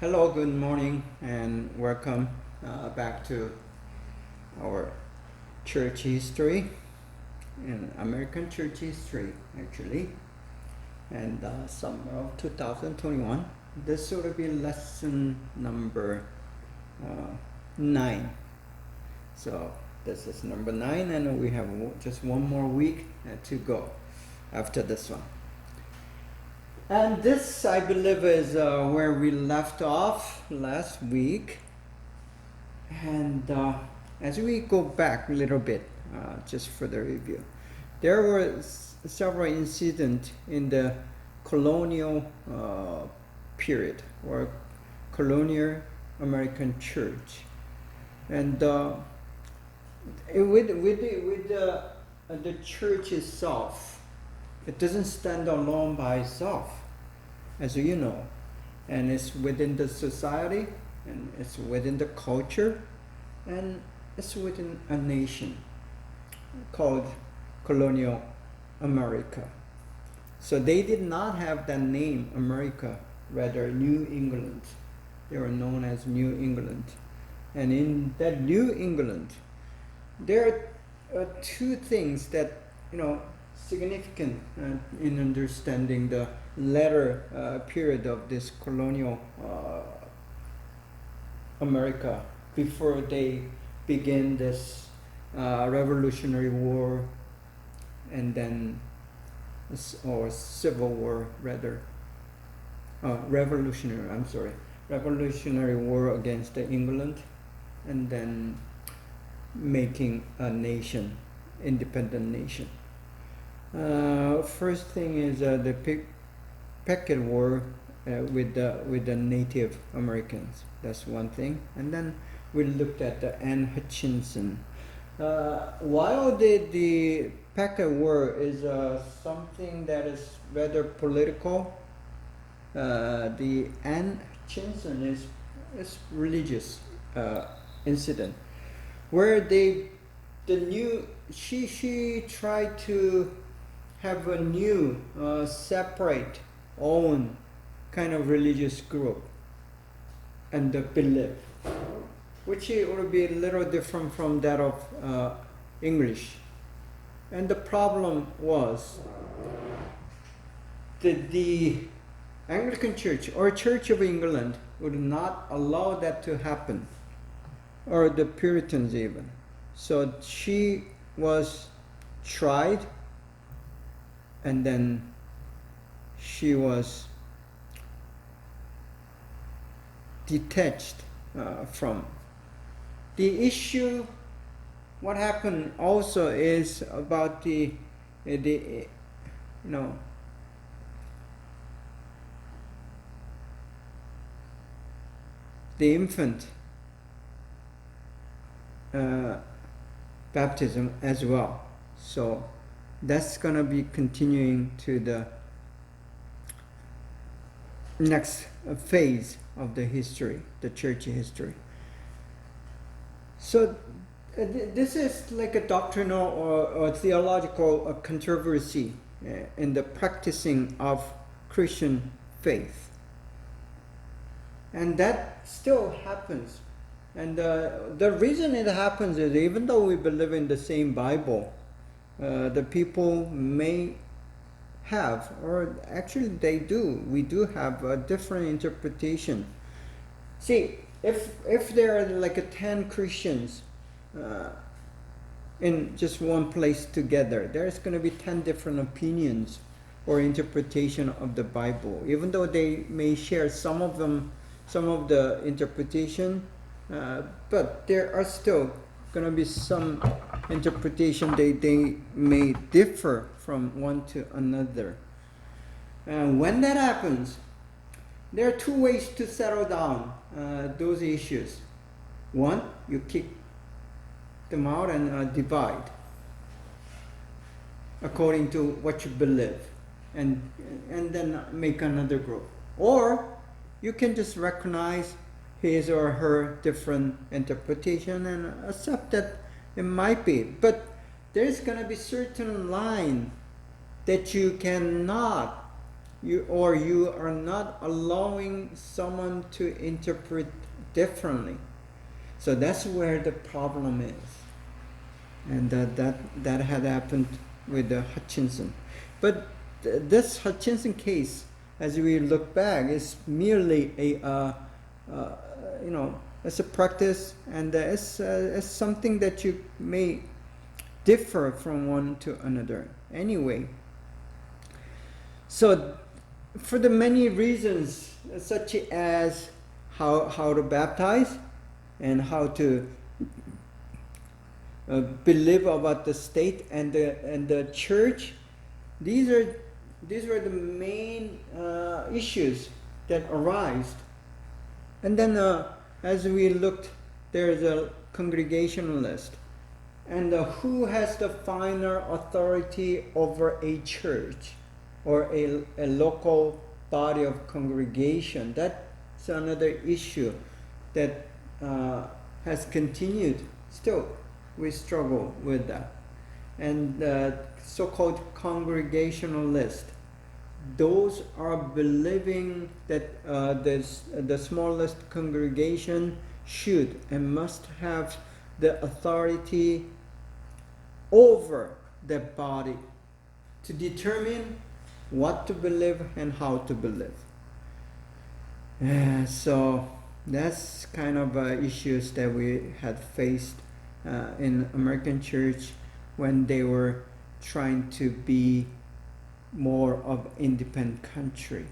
Hello, good morning, and welcome back to our church history, in American church history, actually, and summer of 2021. This will be lesson number 9. So this is number 9, and we have just one more week to go after this one. And this, I believe, is where we left off last week. And as we go back a little bit, just for the review, there were several incidents in the colonial period, or colonial American church. And with the church itself, it doesn't stand alone by itself, as you know, and it's within the society, and it's within the culture, and it's within a nation called colonial America. So they did not have that name America, rather New England. They were known as New England. And in that New England, there are two things that, significant in understanding the latter period of this colonial America before they begin this Revolutionary War, and then or Civil War rather. Revolutionary War against England, and then making a nation, independent nation. First thing is the Picket War with the Native Americans. That's one thing. And then we looked at the Anne Hutchinson. While the Picket War is something that is rather political, the Anne Hutchinson is religious incident, where she tried to have a new separate own kind of religious group and the belief, which would be a little different from that of English. And the problem was that the Anglican Church or Church of England would not allow that to happen, or the Puritans even. So she was tried, and then she was detached from the issue. What happened also is about the infant baptism as well. So that's going to be continuing to the next phase of the history, the church history. So this is like a doctrinal or theological controversy in the practicing of Christian faith. And that still happens. And the reason it happens is, even though we believe in the same Bible, the people may have, or actually they do, we do have a different interpretation. See, if there are like 10 Christians in just one place together, there's going to be 10 different opinions or interpretation of the Bible, even though they may share some of the interpretation, but there are still going to be some interpretation they may differ from one to another. And when that happens, there are two ways to settle down those issues. One, you kick them out and divide according to what you believe, and then make another group. Or you can just recognize his or her different interpretation and accept that it might be. But there's going to be certain line that you cannot you are not allowing someone to interpret differently. So that's where the problem is. And that had happened with the Hutchinson. But this Hutchinson case, as we look back, is merely it's a practice, and it's something that you may differ from one to another. Anyway, so for the many reasons, such as how to baptize and how to believe about the state and the church, these were the main issues that arise. And then as we looked, there's a congregationalist, and who has the final authority over a church or a local body of congregation? That's another issue that has continued. Still, we struggle with that. And so-called congregationalists, those are believing that the smallest congregation should and must have the authority over the body to determine what to believe and how to believe. So that's kind of issues that we had faced in American church when they were trying to be more of independent country.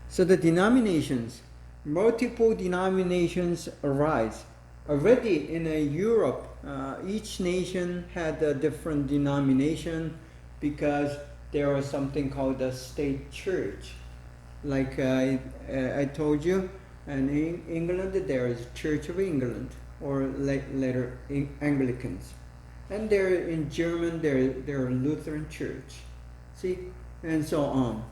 So the denominations, multiple denominations arise. Already in Europe, each nation had a different denomination because there was something called the state church. Like I told you, and in England there is Church of England, or later Anglicans. And there in German there are Lutheran Church, see, and so on.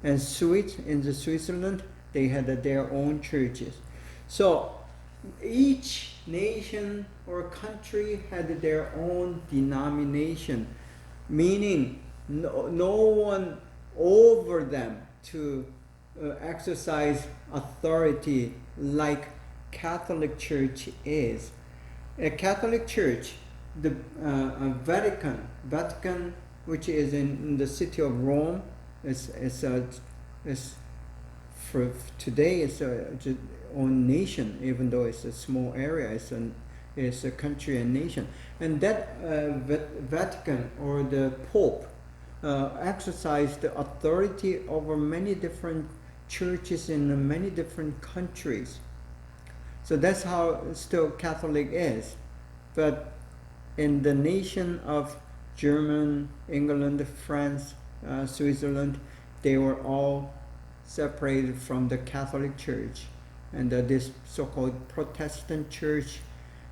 And in Switzerland they had their own churches. So each nation or country had their own denomination, meaning no one over them to exercise authority like Catholic Church is. A Catholic Church, the Vatican, which is in the city of Rome, is for today it's its own nation, even though it's a small area. It's a country and nation, and that Vatican or the Pope exercised the authority over many different churches in many different countries. So that's how still Catholic is. But in the nation of Germany, England, France, Switzerland, they were all separated from the Catholic Church. And this so-called Protestant church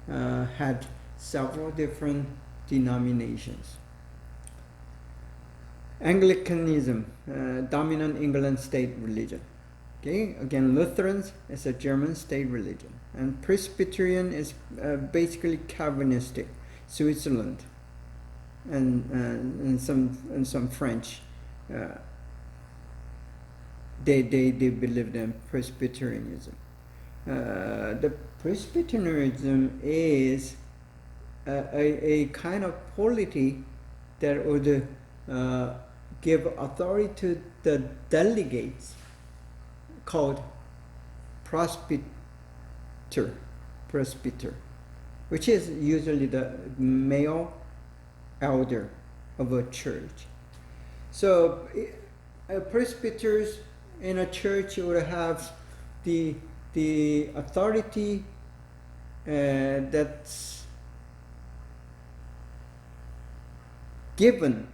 had several different denominations. Anglicanism, dominant England state religion. Okay, again, Lutherans is a German state religion, and Presbyterian is basically Calvinistic, Switzerland, and some French. They believed in Presbyterianism. The Presbyterianism is a kind of polity that would give authority to the delegates, called presbyter, which is usually the male elder of a church. So presbyters in a church would have the authority that's given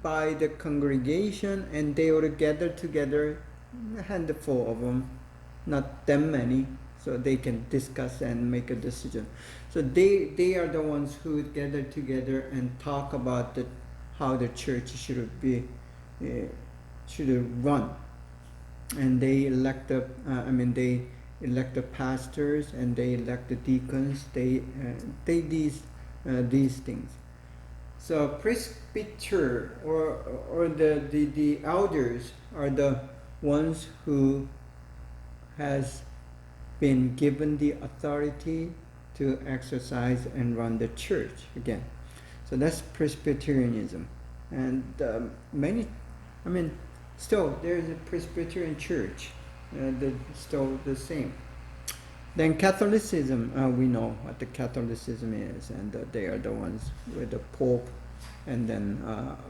by the congregation, and they would gather together, a handful of them, not that many, so they can discuss and make a decision. So they are the ones who gather together and talk about how the church should run, and they elect the pastors, and they elect the deacons. These things. So presbyter or the elders are the ones who has been given the authority to exercise and run the church again. So that's Presbyterianism. And still there's a Presbyterian church, still the same. Then Catholicism, we know what the Catholicism is, and they are the ones with the Pope, and then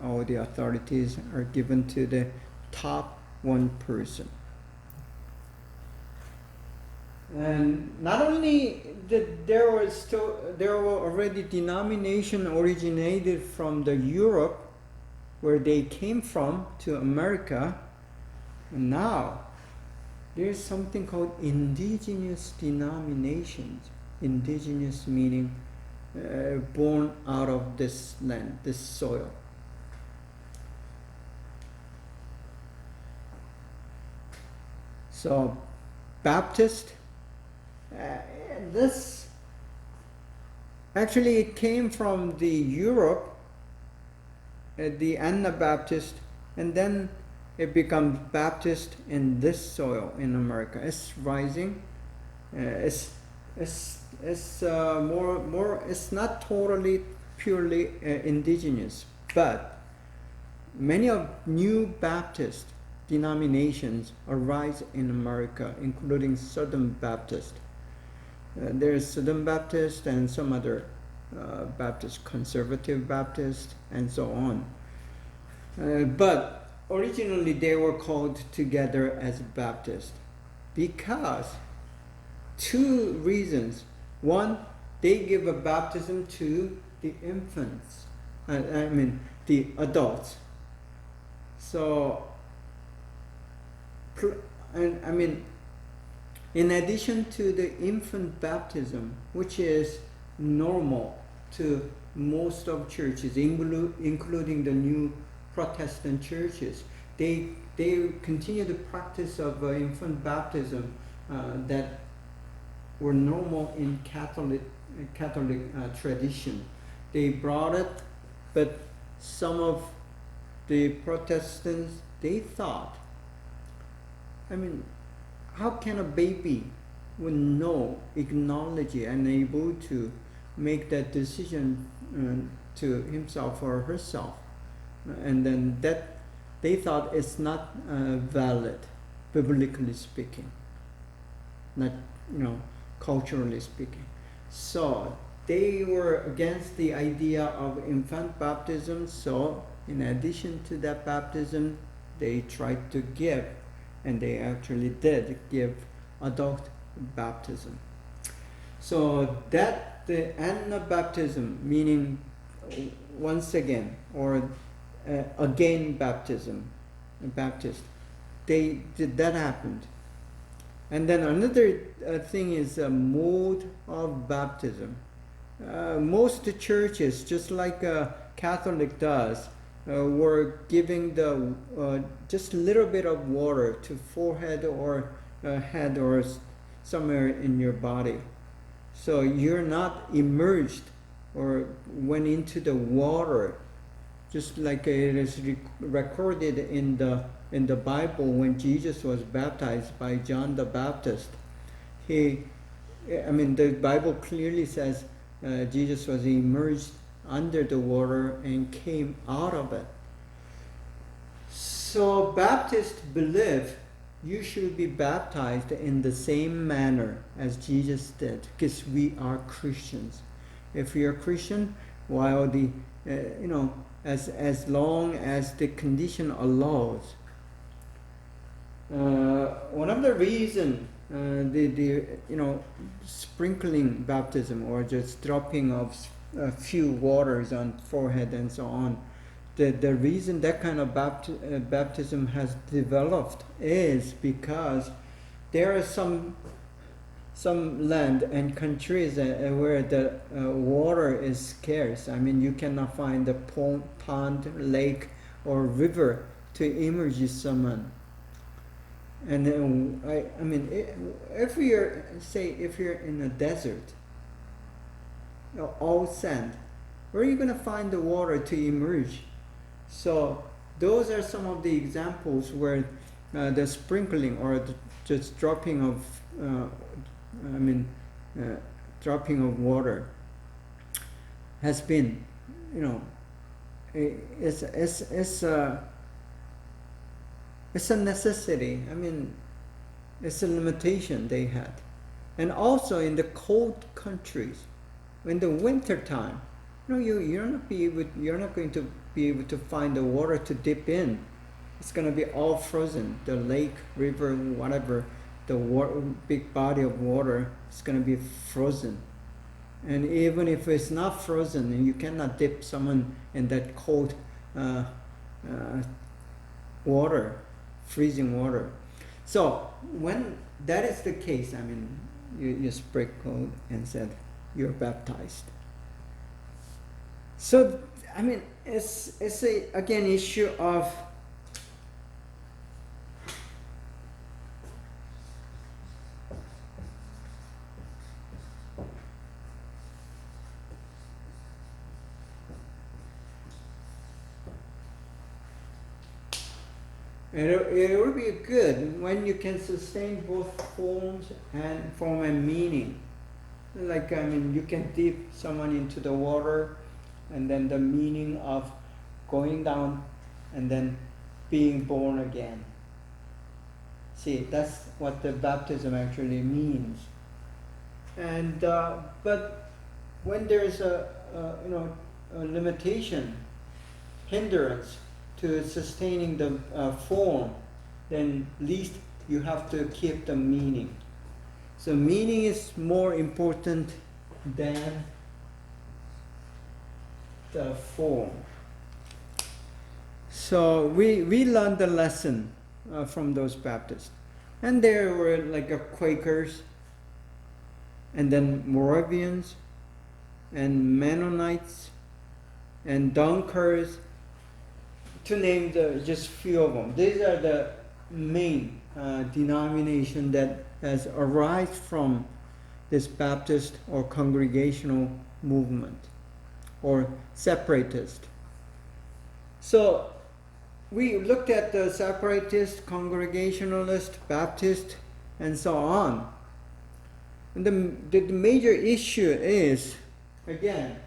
all the authorities are given to the top one person. And not only there were already denomination originated from the Europe, where they came from, to America, and now there's something called indigenous denominations. Indigenous meaning born out of this land, this soil. So Baptist, this actually it came from the Europe, the Anabaptist, and then it becomes Baptist in this soil in America. It's rising. It's more. It's not totally purely indigenous, but many of new Baptist denominations arise in America, including Southern Baptist. There's Southern Baptist and some other Baptist, Conservative Baptist, and so on. But originally they were called together as Baptist because two reasons. One, they give a baptism to the infants, the adults. So, in addition to the infant baptism, which is normal to most of churches, including the new Protestant churches, they continue the practice of infant baptism that were normal in Catholic tradition. They brought it, but some of the Protestants, they thought, how can a baby acknowledge it and able to make that decision to himself or herself? And then that they thought it's not valid, biblically speaking, not culturally speaking. So they were against the idea of infant baptism. So in addition to that baptism, they tried to give, and they actually did give, adult baptism. So that the Anabaptism, meaning once again, or again baptism, Baptist, that happened. And then another thing is a mode of baptism. Most churches, just like Catholic does, were giving just a little bit of water to forehead or head or somewhere in your body. So you're not immersed or went into the water, just like it is recorded in the Bible when Jesus was baptized by John the Baptist. The Bible clearly says Jesus was immersed under the water and came out of it. So Baptists believe you should be baptized in the same manner as Jesus did, because we are Christians. If we are Christian, while as long as the condition allows. One of the reasons sprinkling baptism or just dropping of a few waters on forehead and so on, the reason that kind of baptism has developed is because there are some land and countries where the water is scarce. You cannot find a pond, lake, or river to immerse someone. And if you're in a desert, all sand, where are you going to find the water to emerge? So those are some of the examples where the sprinkling or just dropping of, dropping of water has been, it's a necessity. It's a limitation they had. And also in the cold countries, in the winter time, you're not going to be able to find the water to dip in. It's going to be all frozen. The lake, river, whatever, the big body of water is going to be frozen. And even if it's not frozen, you cannot dip someone in that cold water, freezing water. So when that is the case, you sprinkle and said you're baptized. So it's a again issue of it will be good when you can sustain both form and meaning. Like you can dip someone into the water, and then the meaning of going down and then being born again. See, that's what the baptism actually means. And but when there's a limitation, hindrance to sustaining the form, then least you have to keep the meaning. So meaning is more important than the form. So we learned the lesson from those Baptists. And there were like Quakers, and then Moravians, and Mennonites, and Dunkers, to name just few of them. These are the main denomination that has arisen from this Baptist or congregational movement or separatist. So we looked at the separatist, congregationalist, Baptist, and so on. And the major issue is, again,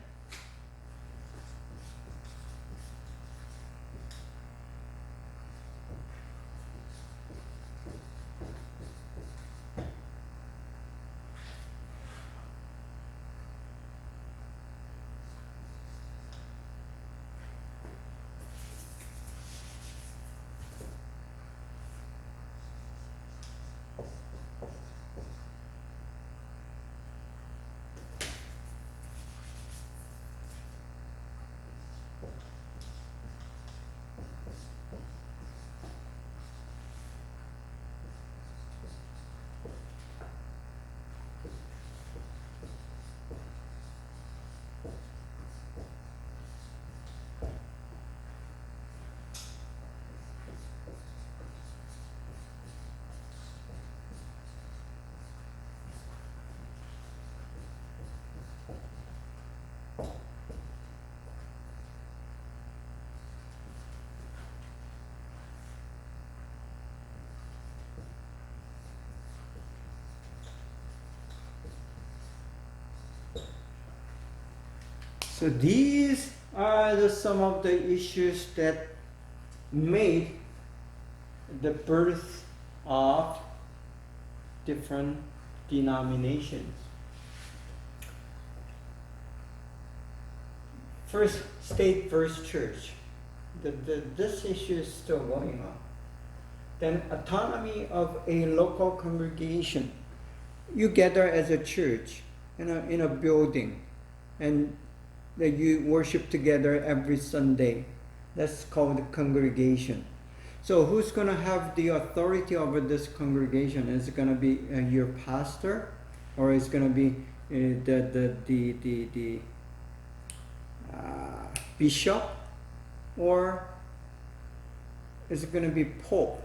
so these are some of the issues that made the birth of different denominations. First, state versus church. This issue is still going on. Then autonomy of a local congregation. You gather as a church in a building, and that you worship together every Sunday. That's called congregation. So who's going to have the authority over this congregation? Is it going to be your pastor, or is it going to be the bishop, or is it going to be pope?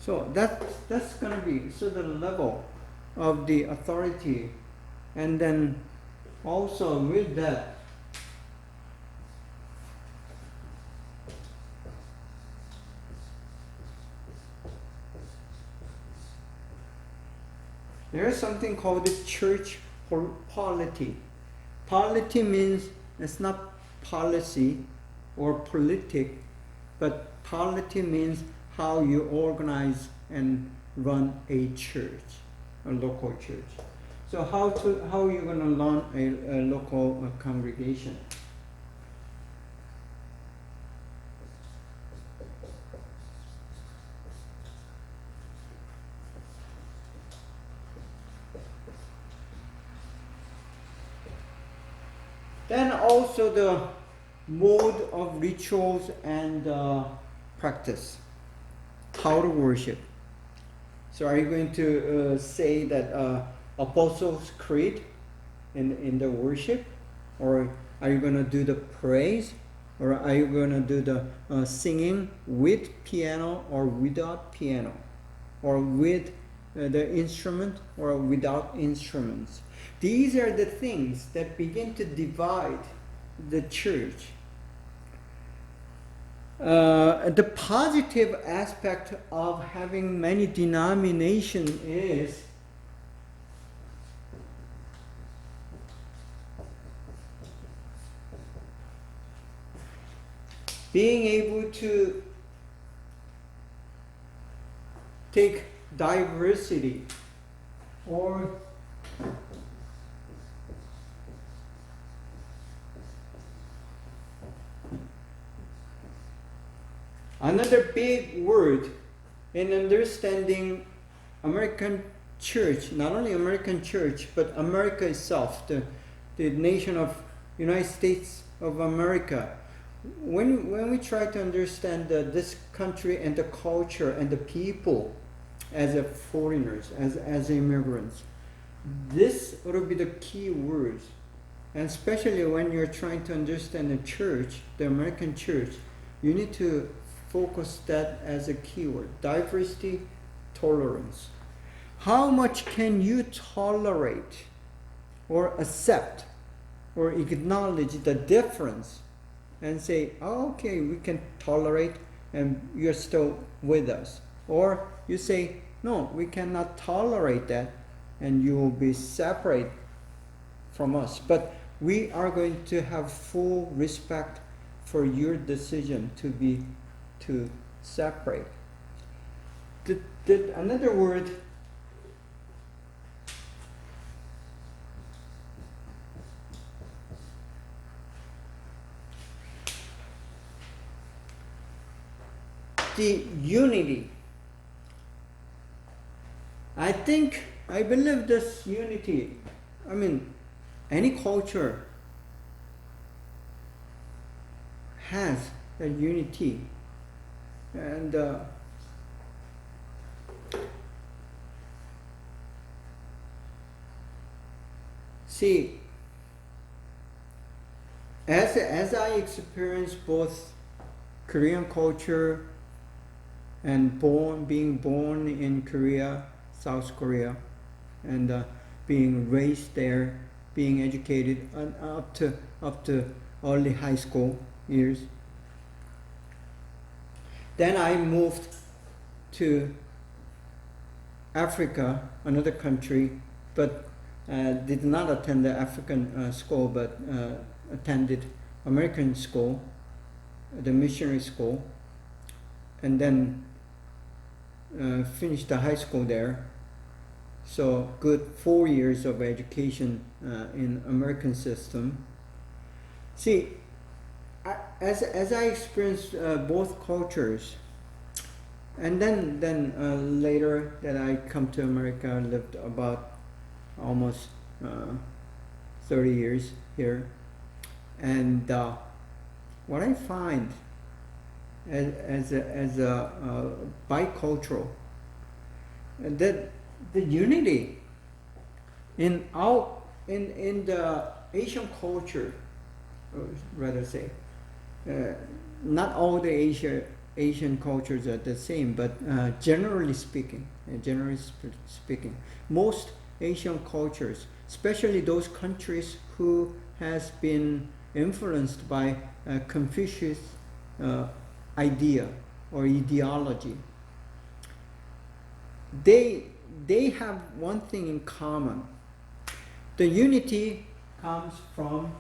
So that's going to be the level of the authority, and then also with that, there is something called the church polity. Polity means it's not policy or politic, but polity means how you organize and run a church, a local church. So how are you going to run a local congregation? Then also the mode of rituals and practice, how to worship. So are you going to say that Apostles' Creed in the worship? Or are you going to do the praise? Or are you going to do the singing with piano or without piano? Or with the instrument or without instruments? These are the things that begin to divide the church. The positive aspect of having many denominations is being able to take diversity or another big word in understanding American church, not only American church, but America itself, the nation of United States of America. When we try to understand this country and the culture and the people as a foreigners, as immigrants, this would be the key words. And especially when you're trying to understand the church, the American church, you need to focus that as a keyword. Diversity, tolerance. How much can you tolerate or accept or acknowledge the difference and say, oh, okay, we can tolerate and you're still with us? Or you say, no, we cannot tolerate that and you will be separate from us. But we are going to have full respect for your decision to separate. Another word, the unity. I believe this unity, any culture has a unity. And see, as I experience both Korean culture and being born in Korea, South Korea, and being raised there, being educated up to early high school years. Then I moved to Africa, another country, but did not attend the African school, but attended American school, the missionary school, and then finished the high school there. So good 4 years of education in American system. See, as I experienced both cultures, and then later that I come to America, I lived about almost 30 years here, and what I find as a bicultural, that the unity in the Asian culture, or rather say, not all the Asian cultures are the same, but generally speaking, most Asian cultures, especially those countries who has been influenced by Confucius idea or ideology, they they have one thing in common. The unity comes from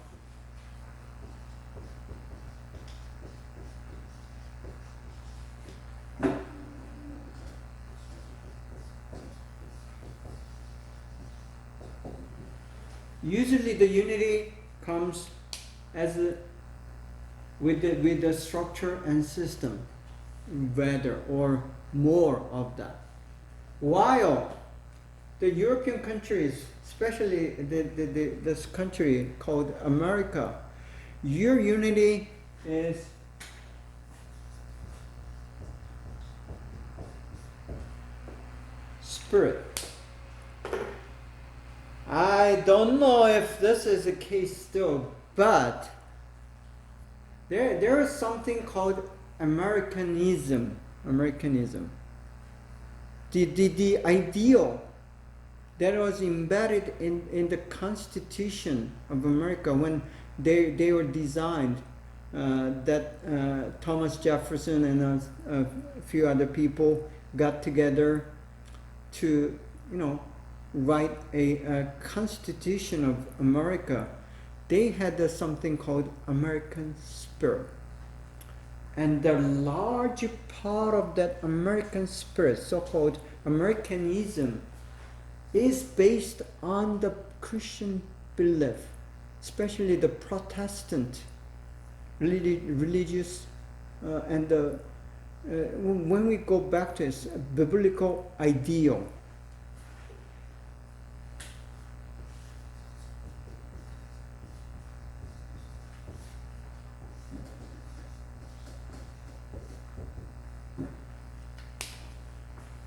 usually the unity comes as with the structure and system, rather, or more of that. While the European countries, especially this country called America, your unity is spirit. I don't know if this is the case still, but there is something called Americanism. The ideal that was embedded in the Constitution of America when they were designed, that Thomas Jefferson and a few other people got together to, write a Constitution of America. They had something called American spirit. And the large part of that American spirit, so-called Americanism, is based on the Christian belief, especially the Protestant religious and when we go back to its biblical ideal.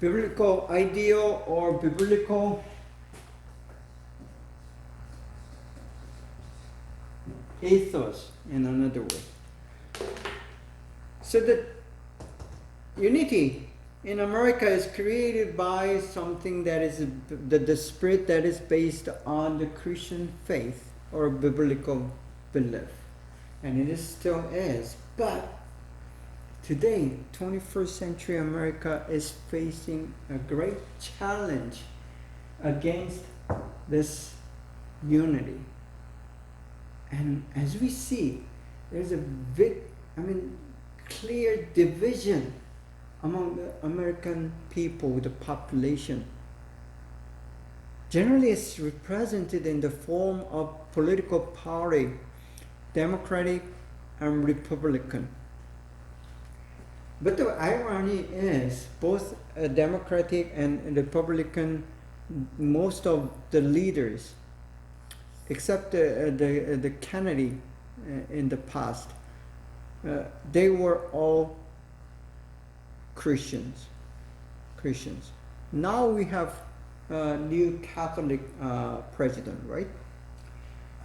Biblical ideal or biblical ethos, in another way. So the unity in America is created by something that is the spirit that is based on the Christian faith or biblical belief. And it still is. But today, 21st century America is facing a great challenge against this unity. And as we see, there's a clear division among the American people, the population. Generally, it's represented in the form of political party, Democratic and Republican. But the irony is, both Democratic and Republican, most of the leaders, except the Kennedy in the past, they were all Christians. Now we have a new Catholic president, right?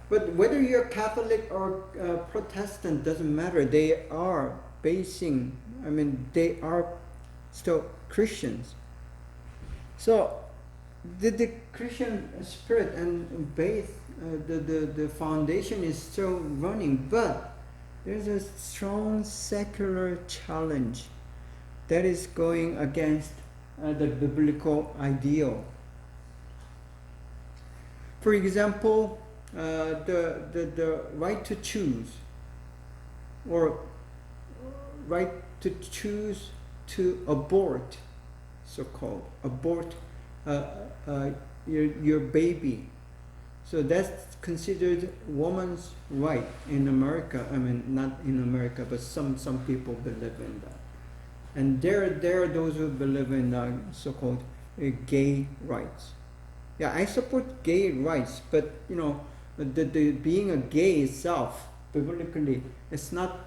But whether you're Catholic or Protestant doesn't matter. They are they are still Christians. So the Christian spirit and faith, the foundation is still running, but there's a strong secular challenge that is going against the biblical ideal. For example, the right to choose, or right to choose to abort, so-called abort your baby. So that's considered woman's right in America. Not in America, but some people believe in that. And there are those who believe in so-called gay rights. Yeah, I support gay rights, but the being a gay itself, biblically, it's not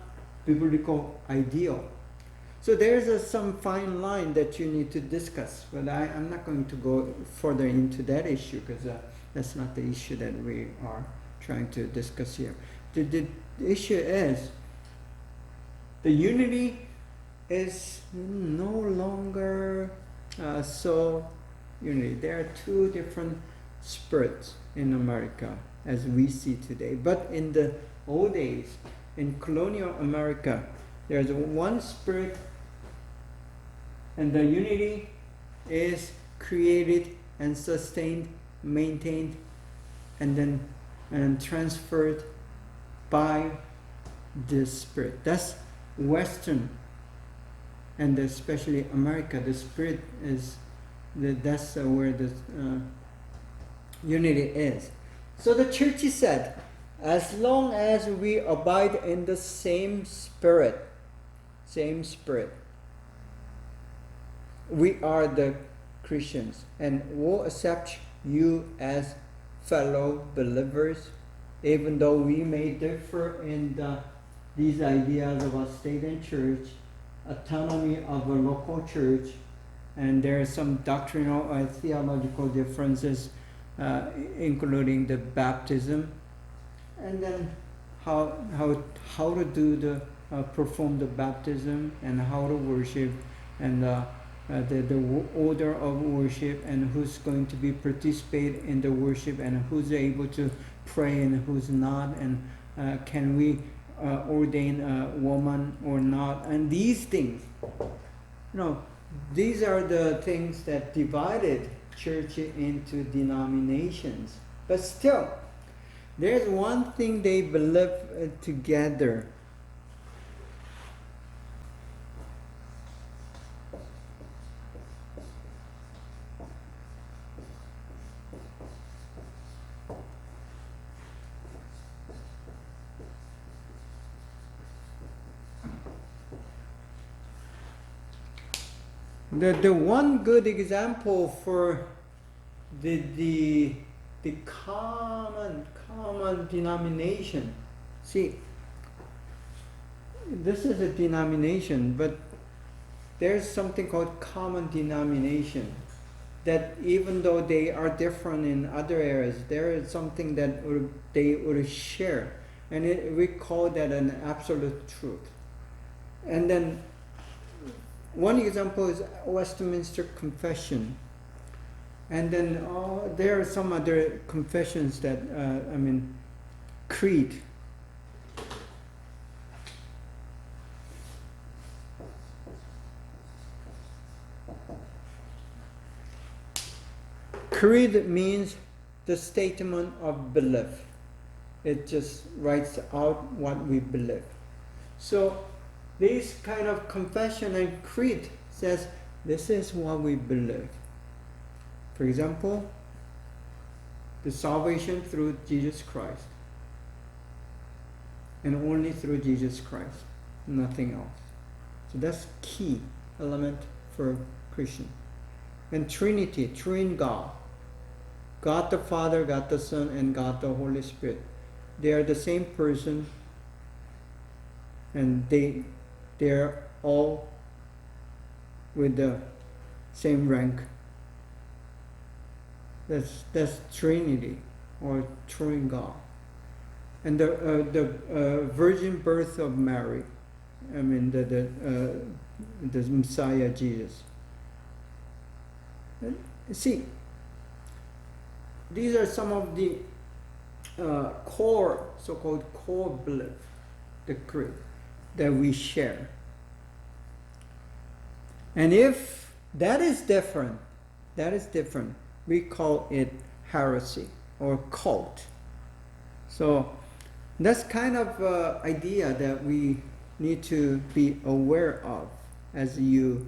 biblical ideal. So there's some fine line that you need to discuss, but I'm not going to go further into that issue because that's not the issue that we are trying to discuss here. The issue is the unity is no longer so unity. There are two different spirits in America as we see today. But in the old days, in colonial America, there's one spirit, and the unity is created and sustained, maintained, and transferred by the Spirit. That's Western, and especially America. The Spirit is that's where the unity is. So the church said, as long as we abide in the same Spirit, we are the Christians, and will accept you as fellow believers, even though we may differ in these ideas about state and church, autonomy of a local church, and there are some doctrinal or theological differences, including the baptism, and then how to do the perform the baptism, and how to worship, and the order of worship, and who's going to be participate in the worship, and who's able to pray and who's not, and can we ordain a woman or not, and these things. These are the things that divided church into denominations. But still, there's one thing they believe together. The one good example for the common denomination. See, this is a denomination, but there's something called common denomination, that even though they are different in other areas, there is something that they would share, and we call that an absolute truth. And then one example is Westminster Confession. And then there are some other confessions that, creed. Creed means the statement of belief. It just writes out what we believe. So this kind of confession and creed says, this is what we believe. For example, the salvation through Jesus Christ. And only through Jesus Christ, nothing else. So that's key element for Christian. And Trinity, true in God. God the Father, God the Son, and God the Holy Spirit. They are the same person, and they're all with the same rank. That's Trinity, or true in God. And the virgin birth of Mary, the Messiah Jesus. See, these are some of the core, so-called core belief, the creed that we share. And if that is different, we call it heresy or cult. So that's kind of idea that we need to be aware of as you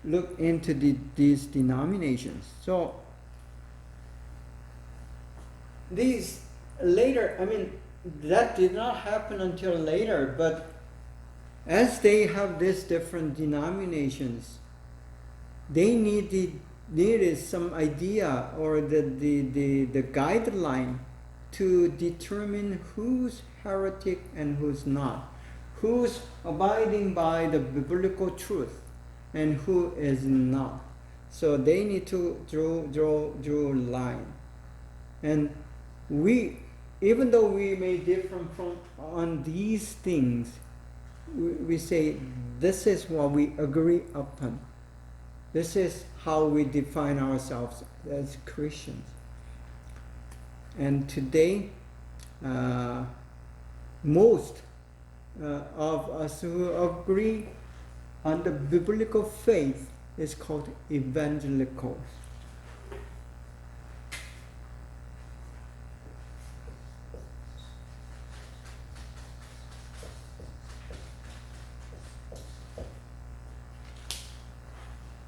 look into these denominations. So these later, that did not happen until later, but as they have these different denominations, they needed some idea or the guideline to determine who's heretic and who's not, who's abiding by the biblical truth and who is not. So they need to draw a line. And we, even though we may differ on these things, we say this is what we agree upon. This is how we define ourselves as Christians. And today, most of us who agree on the biblical faith is called evangelicals.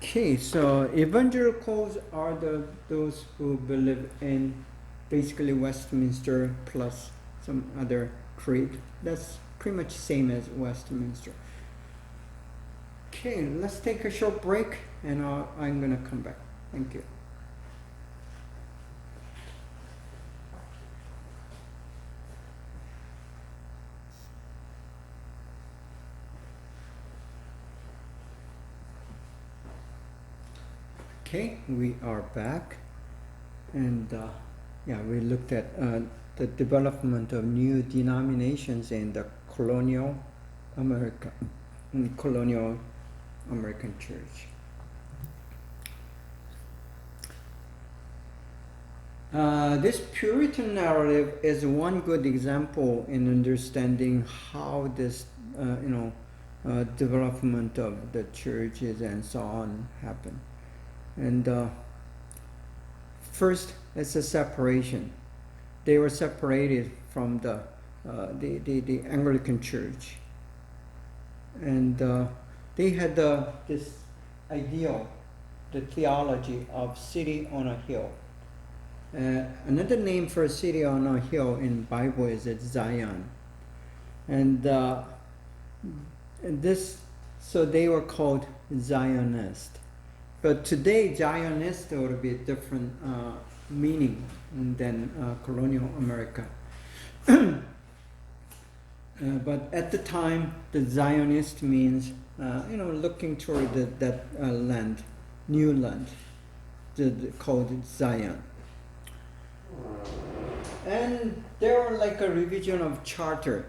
Okay, so evangelicals are those who believe in basically Westminster plus some other creed. That's pretty much same as Westminster. Okay, let's take a short break and I'm gonna come back. Thank you. Okay, we are back, and yeah, we looked at the development of new denominations in the colonial American church. This Puritan narrative is one good example in understanding how this, development of the churches and so on happened. And first, it's a separation. They were separated from the Anglican Church, and they had this ideal, the theology of city on a hill. Another name for a city on a hill in Bible is Zion, and so they were called Zionists. But today, Zionist would be a different meaning than colonial America. But at the time, the Zionist means, looking toward that land, new land, called Zion. And they were like a revision of charter.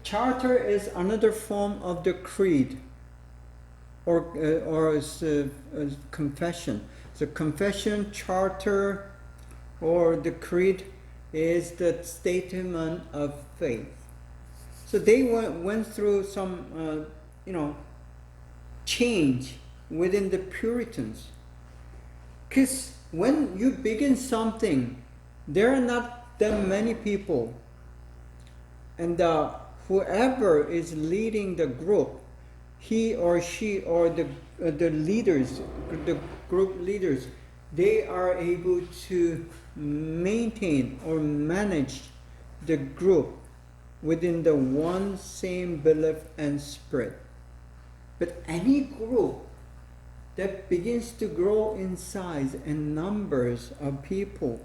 Charter is another form of the creed. Or as a confession. So confession, charter, or the creed is the statement of faith. So they went through some, change within the Puritans. Because when you begin something, there are not that many people, and whoever is leading the group, he or she or the leaders, the group leaders, they are able to maintain or manage the group within the one same belief and spirit. But any group that begins to grow in size and numbers of people,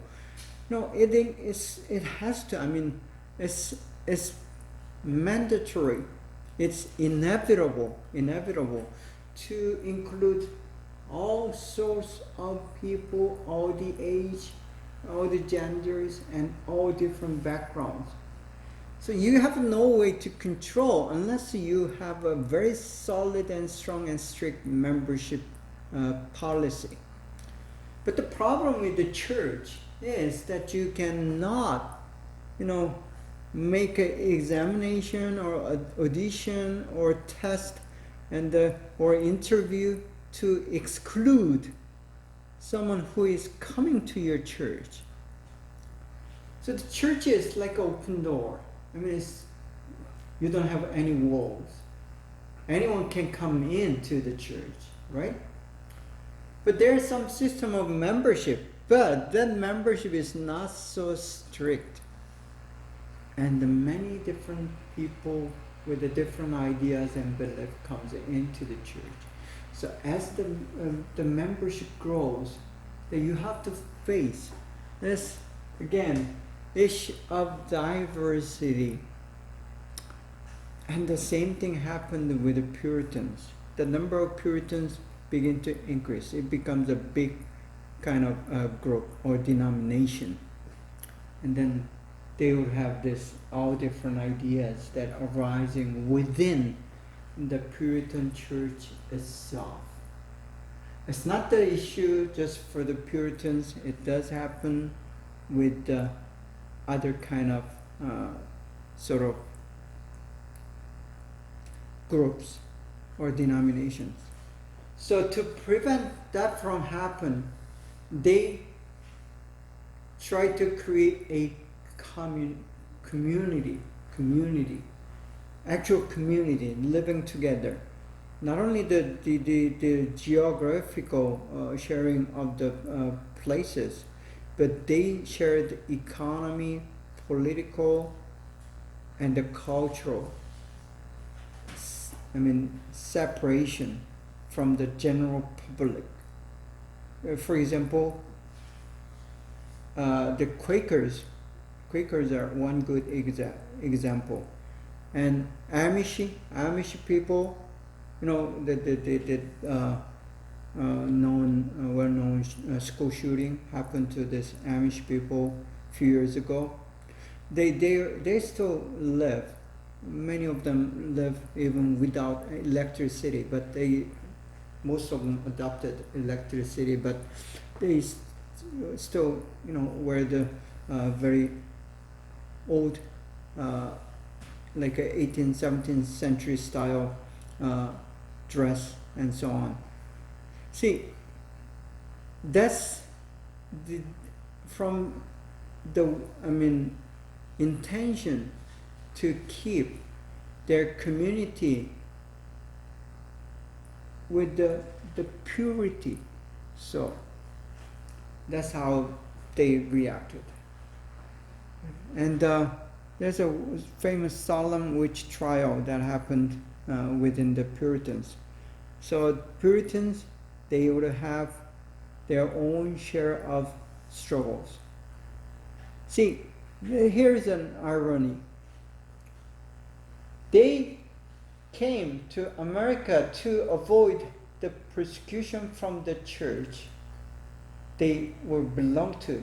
it has to. It's mandatory. It's inevitable to include all sorts of people, all the age, all the genders, and all different backgrounds. So you have no way to control unless you have a very solid and strong and strict membership policy. But the problem with the church is that you cannot, make an examination or audition or test or interview to exclude someone who is coming to your church. So the church is like an open door. You don't have any walls. Anyone can come into the church, right? But there's some system of membership, but that membership is not so strict. And many different people with the different ideas and belief comes into the church. So as the membership grows, then you have to face this again issue of diversity. And the same thing happened with the Puritans. The number of Puritans begin to increase. It becomes a big kind of group or denomination, and then they will have all different ideas that are rising within the Puritan church itself. It's not the issue just for the Puritans. It does happen with other kind of sort of groups or denominations. So to prevent that from happen, they try to create a community, actual community living together. Not only the geographical sharing of the places, but they shared economy, political, and the cultural. Separation from the general public. For example, the Quakers are one good example, and Amish people, the well-known school shooting happened to this Amish people a few years ago. They still live. Many of them live even without electricity, but most of them adopted electricity, but they still, wear the very old, like a 18th, 17th century style dress and so on. See, that's from the intention to keep their community with the purity. So that's how they reacted. And there's a famous solemn witch trial that happened within the Puritans. So Puritans, they would have their own share of struggles. See, here's an irony. They came to America to avoid the persecution from the church they were belonged to.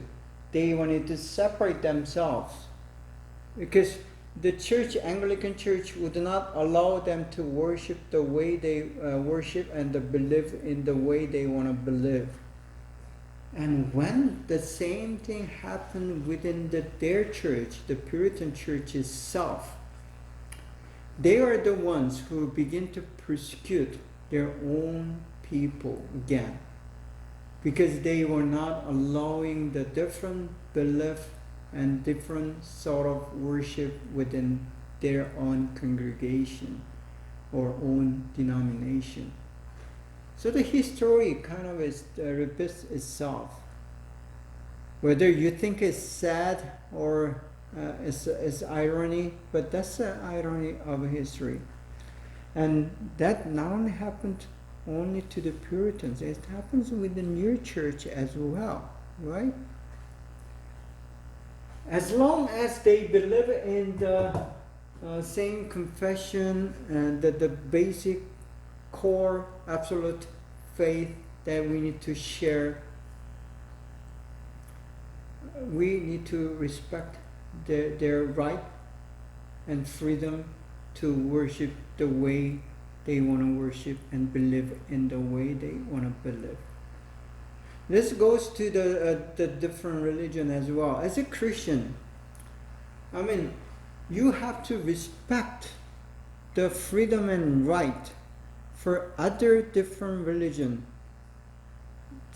They wanted to separate themselves because the church, Anglican church, would not allow them to worship the way they worship and to believe in the way they want to believe. And when the same thing happened within their church, the Puritan church itself, they are the ones who begin to persecute their own people again, because they were not allowing the different belief and different sort of worship within their own congregation or own denomination. So the history kind of repeats itself. Whether you think it's sad or it's irony, but that's the irony of history. And that not only happened only to the Puritans, it happens within your church as well, right? As long as they believe in the same confession and the basic core absolute faith that we need to share, we need to respect their right and freedom to worship the way they want to worship and believe in the way they want to believe. This goes to the different religion as well. As a Christian, you have to respect the freedom and right for other different religion,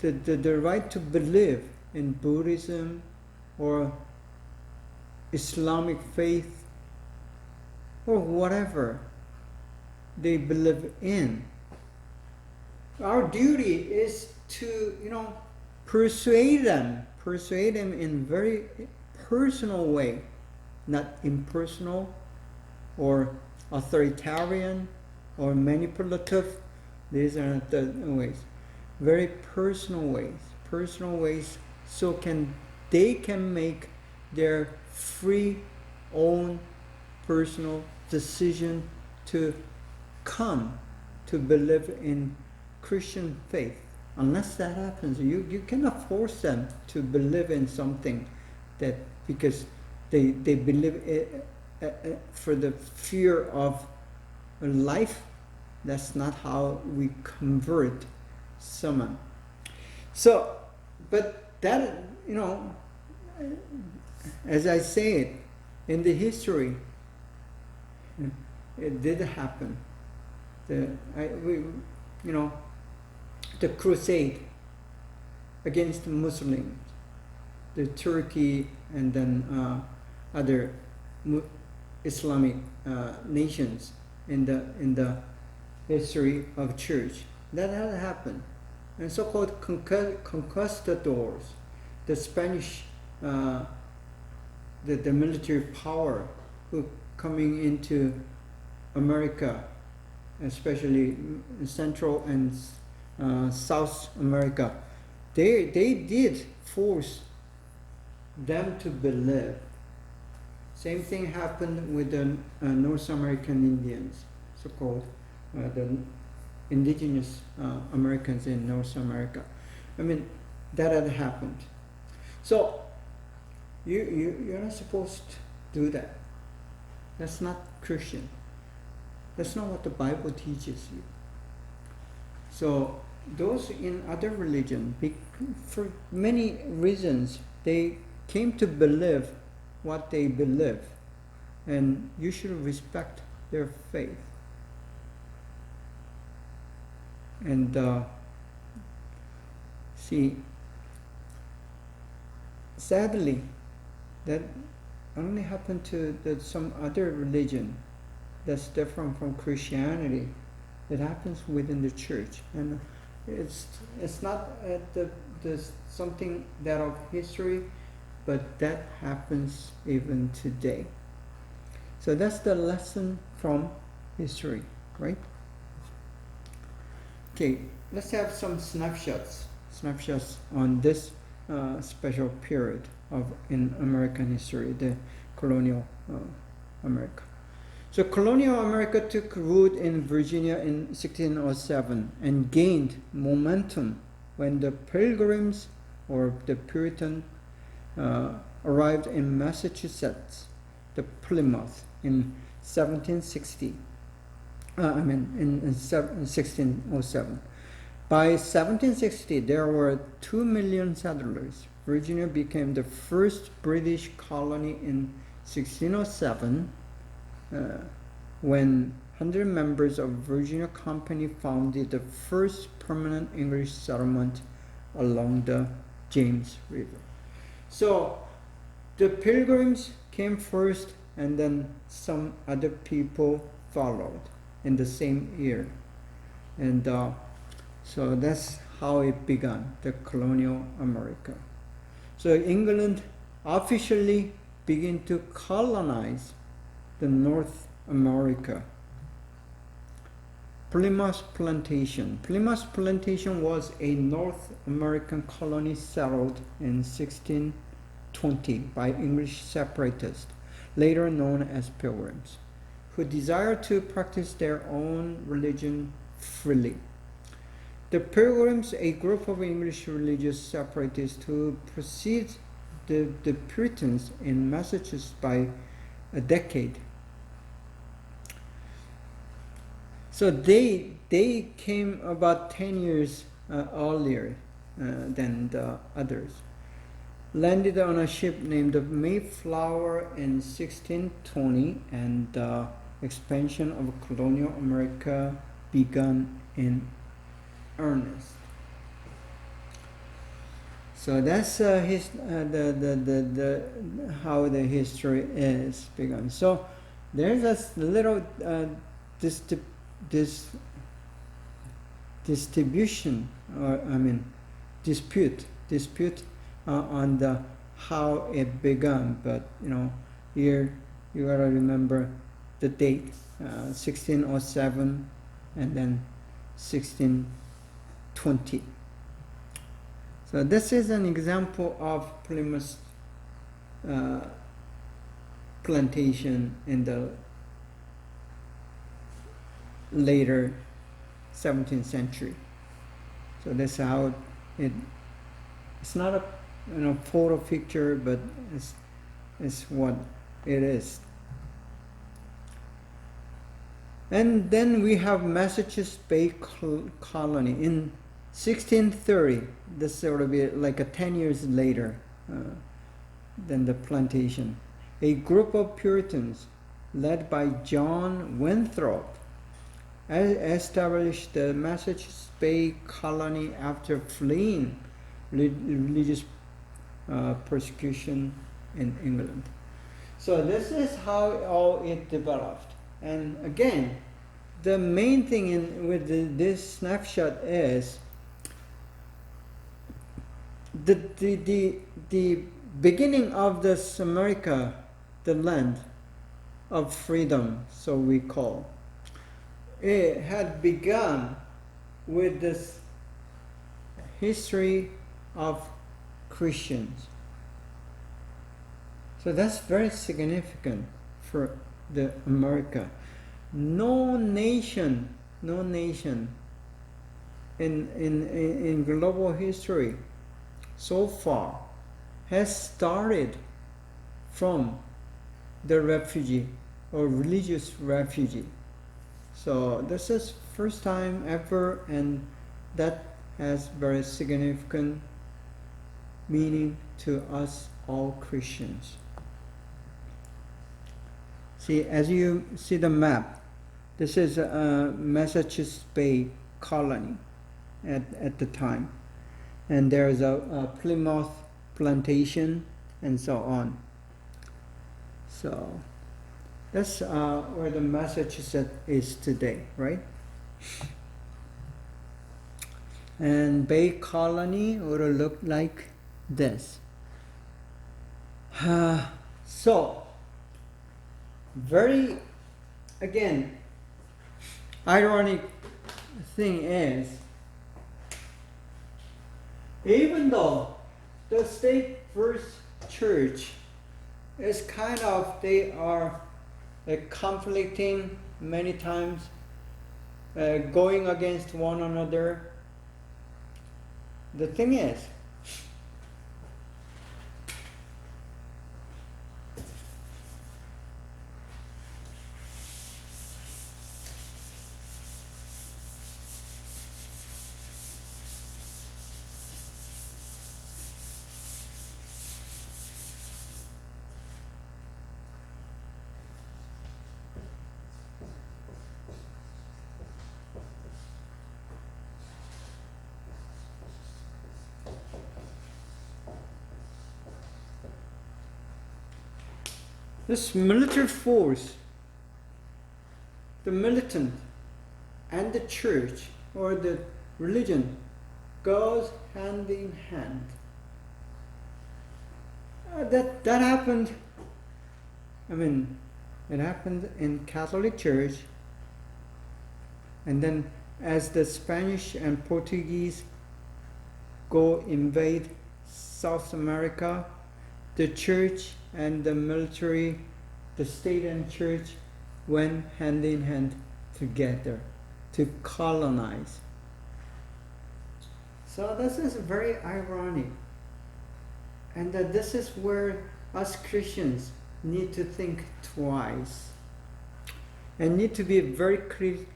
the right to believe in Buddhism or Islamic faith or whatever they believe in. Our duty is to, persuade them in very personal way, not impersonal or authoritarian or manipulative. These are not the ways. Very personal ways, so they can make their free own personal decision to come to believe in Christian faith. Unless that happens, you cannot force them to believe in something that because they believe it, for the fear of life. That's not how we convert someone. So, but that, as I said, in the history, it did happen. the crusade against Muslims, the Turkey and then other Islamic nations in the history of church. That had happened. And so-called conquistadors, the Spanish, the military power who coming into America, especially Central and South America, they did force them to believe. Same thing happened with the North American Indians, so-called the indigenous Americans in North America. I mean, that had happened. So you're not supposed to do that. That's not Christian. That's not what the Bible teaches you. So those in other religion, for many reasons, they came to believe what they believe, and you should respect their faith. And see, sadly, that only happened to some other religion that's different from Christianity. It happens within the church, and it's not something that of history, but that happens even today. So that's the lesson from history, right? Okay, let's have some snapshots on this special period in American history, the colonial America. So colonial America took root in Virginia in 1607 and gained momentum when the Pilgrims or the Puritans arrived in Massachusetts, the Plymouth, in 1760. In 1607. By 1760, there were 2 million settlers. Virginia became the first British colony in 1607, when 100 members of Virginia Company founded the first permanent English settlement along the James River. So the Pilgrims came first, and then some other people followed in the same year. And so that's how it began, the colonial America. So England officially began to colonize the North America. Plymouth Plantation. Plymouth Plantation was a North American colony settled in 1620 by English separatists, later known as Pilgrims, who desired to practice their own religion freely. The Pilgrims, a group of English religious separatists who preceded the Puritans in Massachusetts by a decade. So they came about 10 years earlier than the others. Landed on a ship named Mayflower in 1620, and the expansion of colonial America began in earnest. So that's how the history is begun. So there's a little dispute on the how it began, but here you gotta remember the date, 1607 and then 1620. So this is an example of Plymouth plantation in the later 17th century. So that's how it's not a photo picture, but it's what it is. And then we have Massachusetts Bay Colony in 1630. This would be like 10 years later than the plantation. A group of Puritans led by John Winthrop established the Massachusetts Bay Colony after fleeing religious persecution in England. So this is how all it developed. And again, the main thing with this snapshot is the beginning of this America, the land of freedom, so we call. It had begun with this history of Christians. So that's very significant for the America. No nation in global history so far has started from the refugee or religious refugee. So this is first time ever, and that has very significant meaning to us all Christians. See, as you see the map, this is Massachusetts Bay Colony at the time. And there's a Plymouth plantation and so on. So that's where the Massachusetts is today, right? And Bay Colony would look like this. So, very, again, ironic thing is, even though the State First Church is kind of, they are conflicting many times, going against one another. The thing is, this military force, the militant and the church or the religion goes hand in hand. That happened, it happened in Catholic Church, and then as the Spanish and Portuguese go invade South America, the church and the military, the state and church went hand in hand together to colonize. So this is very ironic. And that this is where us Christians need to think twice and need to be very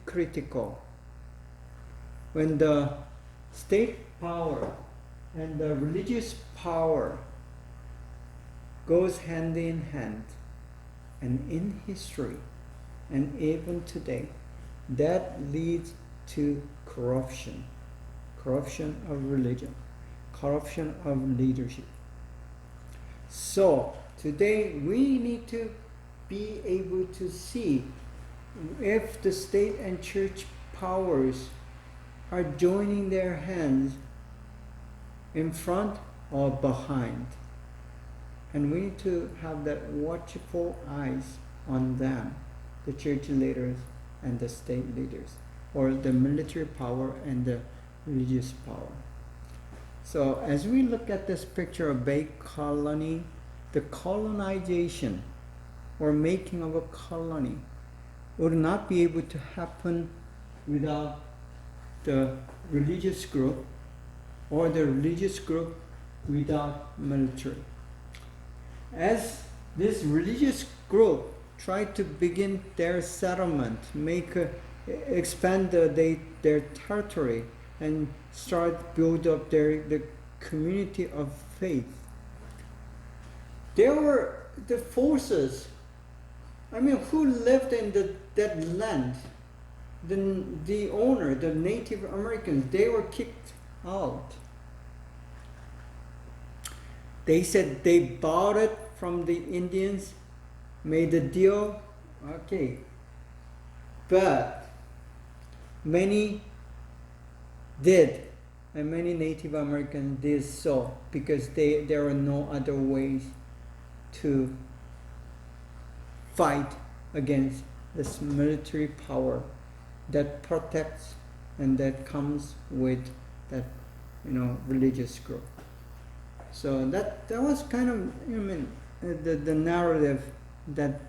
critical. When the state power and the religious power goes hand in hand, and in history and even today, that leads to corruption of religion, corruption of leadership. So today we need to be able to see if the state and church powers are joining their hands in front or behind. And we need to have that watchful eyes on them, the church leaders and the state leaders, or the military power and the religious power. So as we look at this picture of Bay Colony, the colonization or making of a colony would not be able to happen without the religious group, or the religious group without military. As this religious group tried to begin their settlement, expand their territory, and start build up the community of faith, there were the forces, who lived in that land. the owner, the Native Americans, they were kicked out. They said they bought it from the Indians, made a deal, okay. But many did, and many Native Americans did so because there were no other ways to fight against this military power that protects and that comes with that, religious group. So that was kind of the narrative that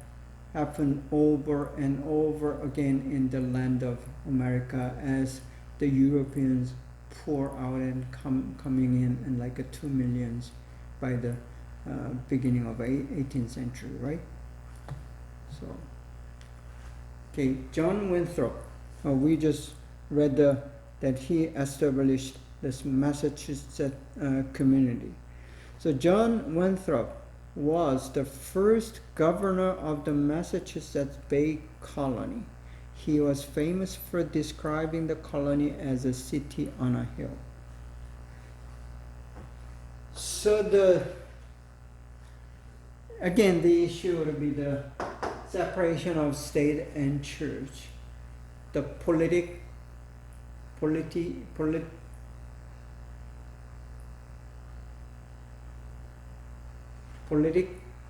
happened over and over again in the land of America as the Europeans pour out and coming in like 2 millions by the beginning of 18th century, right? So, okay, John Winthrop. We just read that he established this Massachusetts community. So John Winthrop was the first governor of the Massachusetts Bay Colony. He was famous for describing the colony as a city on a hill. So again, the issue would be the separation of state and church, the politic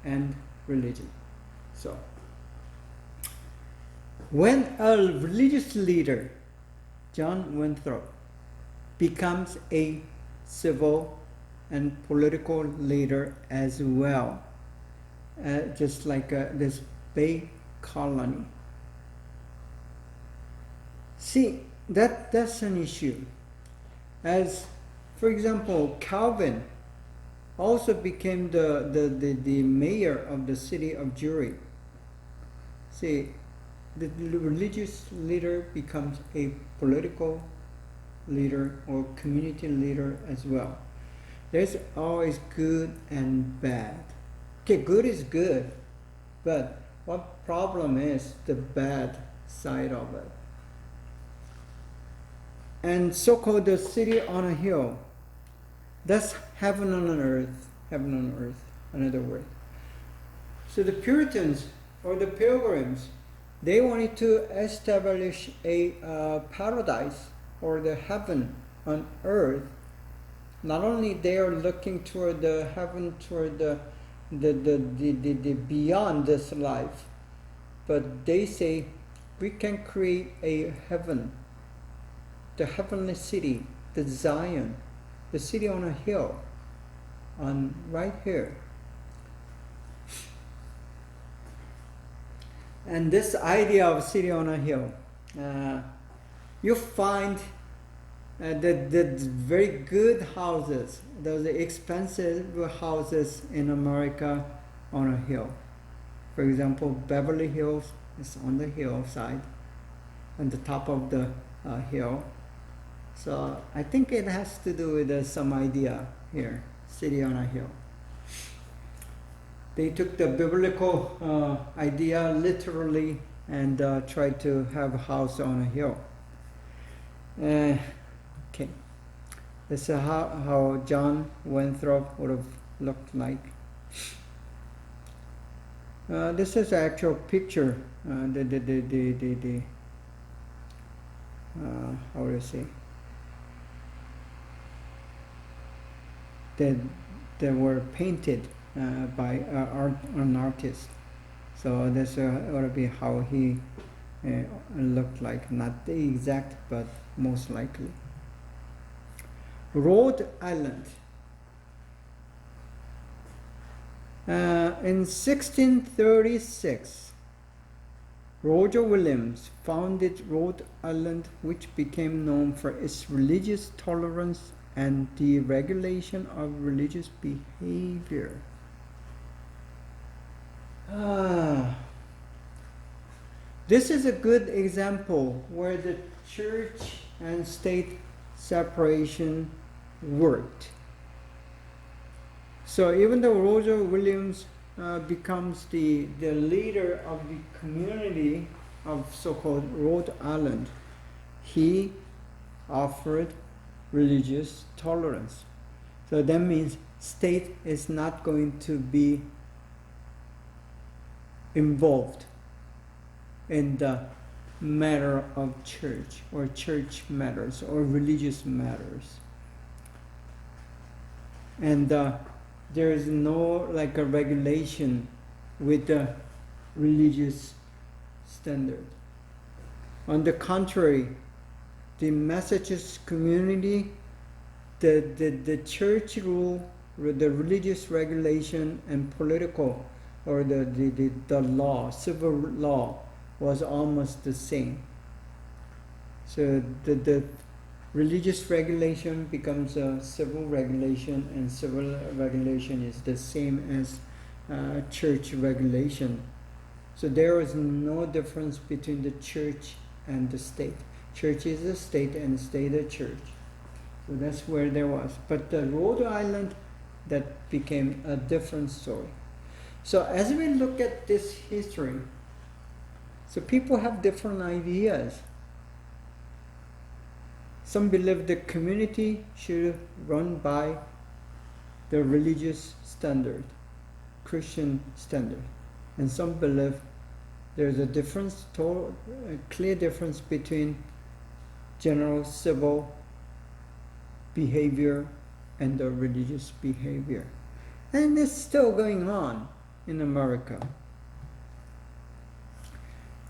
and religion. So, when a religious leader, John Winthrop, becomes a civil and political leader as well, just like this Bay Colony. See, that's an issue. As, for example, Calvin also became the mayor of the city of Zurich. See, the religious leader becomes a political leader or community leader as well. There's always good and bad. Okay, good is good, but what problem is the bad side of it? And so-called the city on a hill, that's heaven on earth, another word. So the Puritans or the Pilgrims, they wanted to establish a paradise or the heaven on earth. Not only they are looking toward the heaven, toward the beyond this life, but they say we can create a heaven, the heavenly city, the Zion, the city on a hill, on right here. And this idea of city on a hill, you find the very good houses, those expensive houses in America on a hill. For example, Beverly Hills is on the hillside, on the top of the hill. So I think it has to do with some idea here, city on a hill. They took the biblical idea literally and tried to have a house on a hill. Okay, this is how John Winthrop would have looked like. This is the actual picture. How do you say? That were painted by an artist. So this ought to be how he looked like. Not the exact, but most likely. Rhode Island. In 1636, Roger Williams founded Rhode Island, which became known for its religious tolerance and the regulation of religious behavior. This is a good example where the church and state separation worked. So even though Roger Williams becomes the leader of the community, of so-called Rhode Island, he offered religious tolerance. So that means state is not going to be involved in the matter of church or church matters or religious matters. And there is no like a regulation with the religious standard. On the contrary, the Massachusetts community, the church rule, the religious regulation and political or the law, civil law was almost the same. So the religious regulation becomes a civil regulation, and civil regulation is the same as church regulation. So there is no difference between the church and the state. Church is a state and state a church. So that's where there was. But the Rhode Island, that became a different story. So as we look at this history, so people have different ideas. Some believe the community should run by the religious standard, Christian standard. And some believe there's a difference, a clear difference between general civil behavior and the religious behavior. And it's still going on in America.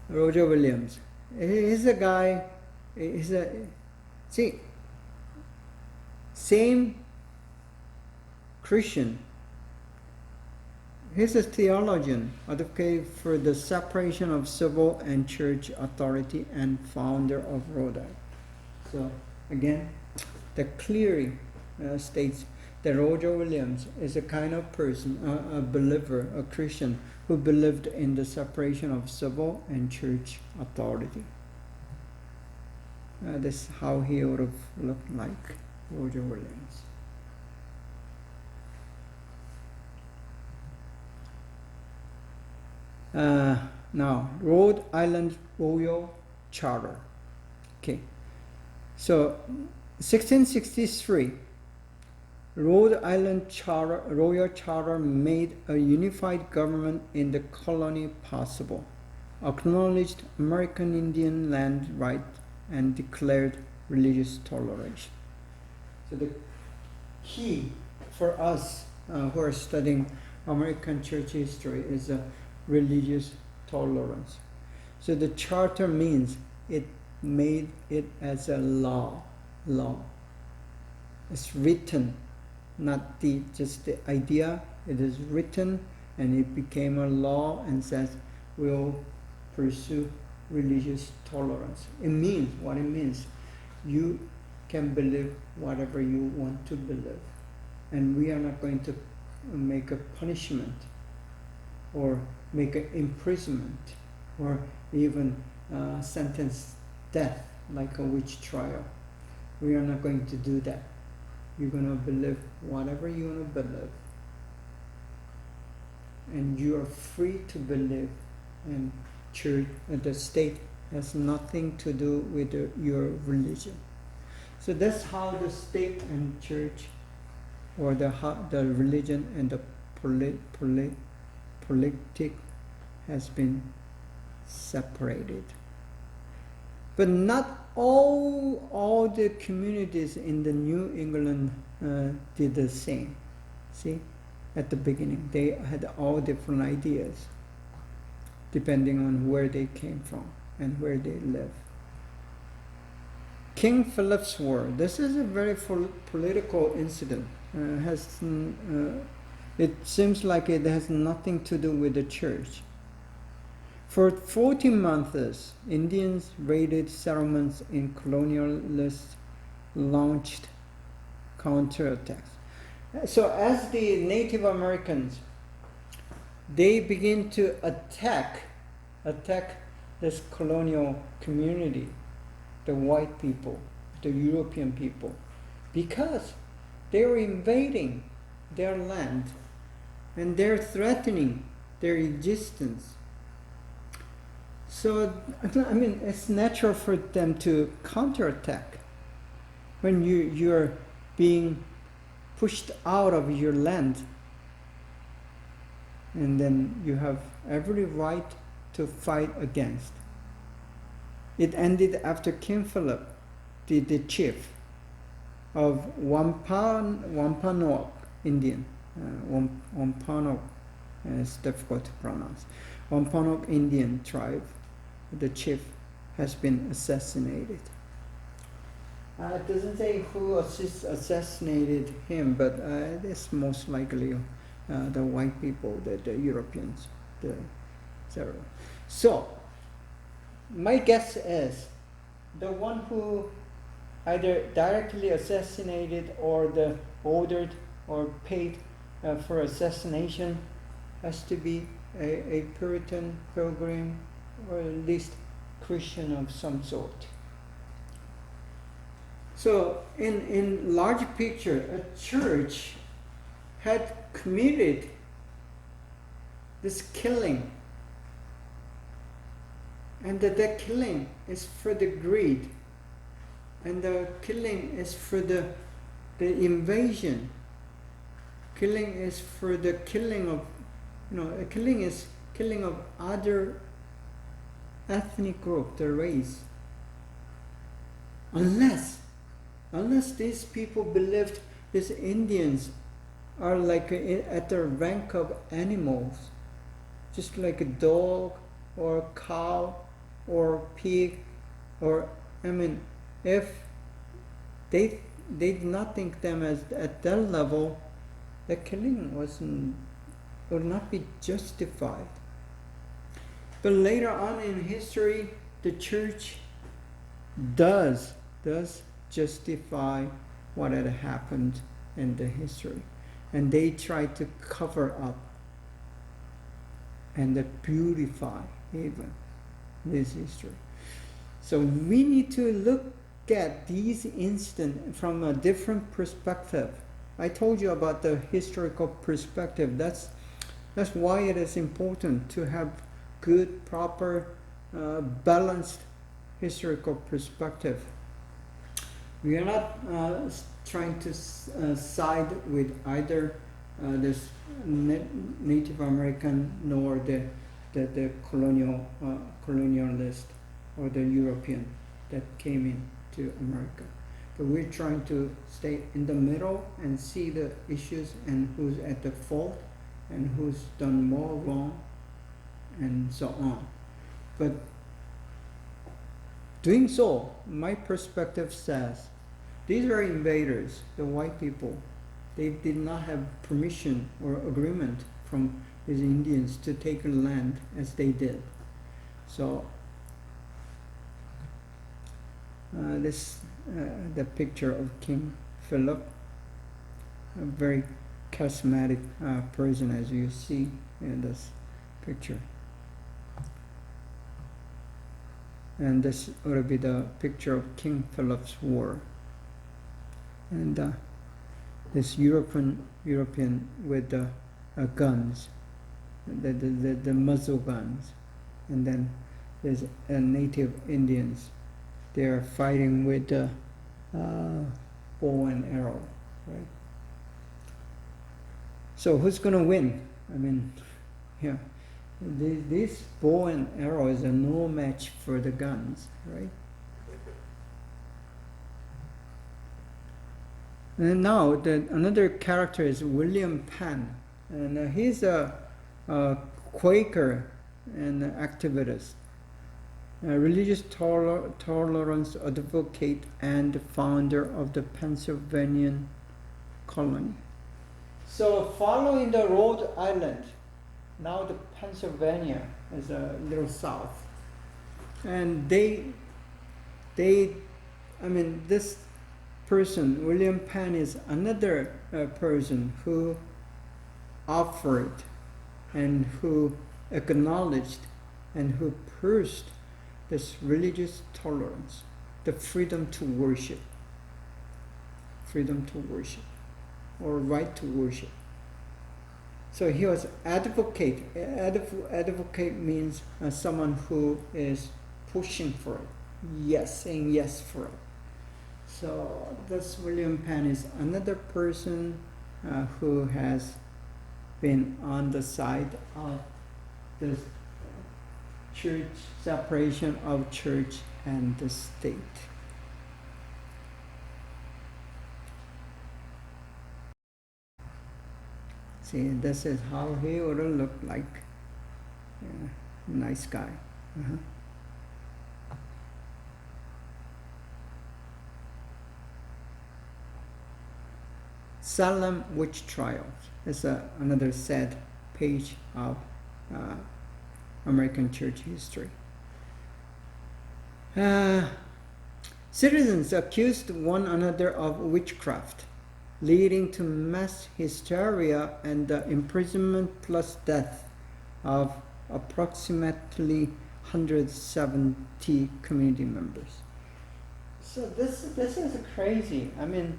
Roger Williams, he's a guy, same Christian. He's a theologian, advocate for the separation of civil and church authority and founder of Rhode Island. So again, the clearly states that Roger Williams is a kind of person, a believer, a Christian, who believed in the separation of civil and church authority. This is how he would have looked like, Roger Williams. Now, Rhode Island Royal Charter. Okay, so 1663, Rhode Island Charter, Royal Charter made a unified government in the colony possible, acknowledged American Indian land right, and declared religious toleration. So the key for us who are studying American church history is religious tolerance. So the charter means it made it as a law. It's written, not just the idea. It is written, and it became a law and says we'll pursue religious tolerance. It means what it means. You can believe whatever you want to believe, and we are not going to make a punishment or make an imprisonment or even sentence death like a witch trial. We are not going to do that. You're going to believe whatever you want to believe, and you are free to believe, and church, the state has nothing to do with your religion. So that's how the state and church, or the religion and the politic has been separated. But not all the communities in the New England did the same. See, at the beginning, they had all different ideas, depending on where they came from and where they live. King Philip's War. This is a very political incident. It seems like it has nothing to do with the church. For 14 months, Indians raided settlements and colonialists launched counterattacks. So as the Native Americans, they begin to attack this colonial community, the white people, the European people, because they were invading their land and they're threatening their existence. So, I mean, it's natural for them to counterattack when you're being pushed out of your land, and then you have every right to fight against. It ended after King Philip, the chief of Wampanoag Indian, Wampanoag, it's difficult to pronounce, Wampanoag Indian tribe, the chief has been assassinated. It doesn't say who assassinated him, but it's most likely the white people, the Europeans, etc. So, my guess is the one who either directly assassinated or the ordered or paid for assassination has to be a Puritan, Pilgrim, or at least Christian of some sort. So in large picture, a church had committed this killing, and that killing is for the greed, and the killing is for the invasion. Killing is for the killing of, killing is killing of other ethnic group, the race. Unless these people believed these Indians are like at the rank of animals, just like a dog or a cow or pig, or if they did not think them as at that level, the killing would not be justified. But later on in history, the church does justify what had happened in the history, and they try to cover up and beautify even this history. So we need to look at these incidents from a different perspective. I told you about the historical perspective. That's why it is important to have good, proper, balanced historical perspective. We are not trying to side with either this Native American nor the colonialist or the European that came into America. But we're trying to stay in the middle and see the issues and who's at the fault and who's done more wrong and so on. But doing so, my perspective says, these are invaders, the white people. They did not have permission or agreement from these Indians to take land as they did. So the picture of King Philip, a very charismatic person, as you see in this picture. And this would be the picture of King Philip's War. And this European with the guns, the muzzle guns, and then there's native Indians. They are fighting with the bow and arrow, right? So who's going to win? This bow and arrow is a no match for the guns, right? And now another character is William Penn, and he's a Quaker and activist, a religious tolerance advocate and founder of the Pennsylvanian colony. So following the Rhode Island, now the Pennsylvania is a little south, and this person, William Penn, is another person who offered and who acknowledged and who pushed this religious tolerance, the freedom to worship, or right to worship. So he was advocate. Advocate means someone who is pushing for it. Yes, saying yes for it. So this William Penn is another person who has been on the side of this church, separation of church and the state. See, this is how he would have looked like. Yeah, nice guy. Salem witch trials is another sad page of American church history. Citizens accused one another of witchcraft, leading to mass hysteria and the imprisonment plus death of approximately 170 community members. So this is crazy. I mean,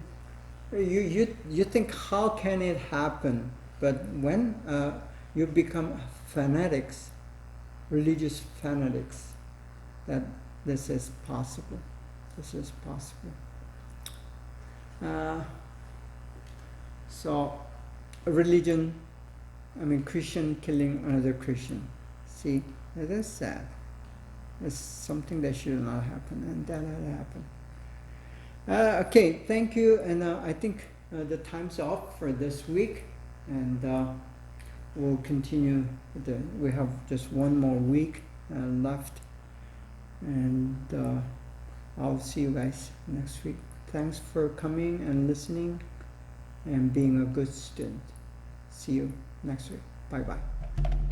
you think how can it happen? But when you become fanatics, religious fanatics, that this is possible. This is possible. So, religion, I mean Christian killing another Christian. See, that is sad. It's something that should not happen, and that had happened. Okay, thank you, and I think the time's up for this week, and we'll continue. We have just one more week left, and I'll see you guys next week. Thanks for coming and listening and being a good student. See you next week. Bye-bye.